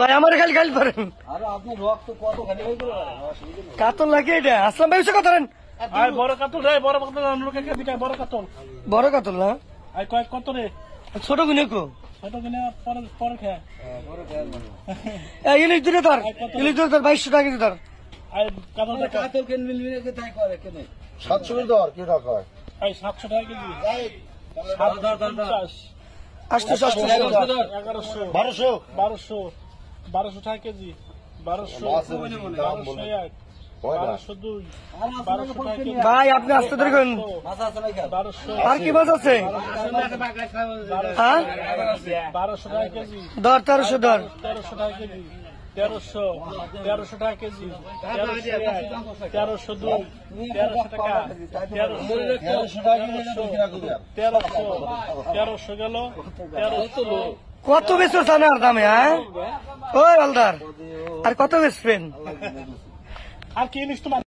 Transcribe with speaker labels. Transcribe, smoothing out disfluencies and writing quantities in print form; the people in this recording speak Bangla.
Speaker 1: ভাই আমার খালি খালি পারেন কাতল লাগে এটা আসলাম ভাই কত
Speaker 2: বড় কাতল রে, বড় কাতল লোকে দিকে বড় কাতল।
Speaker 1: বড় কাতল না
Speaker 2: আই কয় কত রে?
Speaker 1: ছোট গুনে কো
Speaker 2: ছোট কিনে পরে পরে খেয়ে।
Speaker 1: ইলিশ দিলে তার ইলিশ দিলে তার 2200 টাকা দিতে তার
Speaker 2: আই কাতলটা
Speaker 3: কাতল কেন মিলবি না তাই করে কেন
Speaker 4: 700 দর কি টাকা হয়?
Speaker 2: আই 700 টাকা কেজি।
Speaker 1: আসতে
Speaker 2: 1100
Speaker 4: 1200
Speaker 2: 1200 টাকা কেজি। 1200 1202 1200 টাকা কেজি।
Speaker 1: ভাই আপনি আসতে দেরি করেন
Speaker 2: 1200
Speaker 1: আর কি মাছ আছে হ্যাঁ
Speaker 2: 1200 টাকা কেজি।
Speaker 1: দর 1300 দর
Speaker 2: 1300 টাকা কেজি। 1300 টাকা কেজি। 1302 1300 টাকা 1300 গেল 1300।
Speaker 1: কত বেচো সানার দামে হ্যাঁ ওই হালদার আর কত বেচবেন
Speaker 2: আর কি ইলিশ তোমার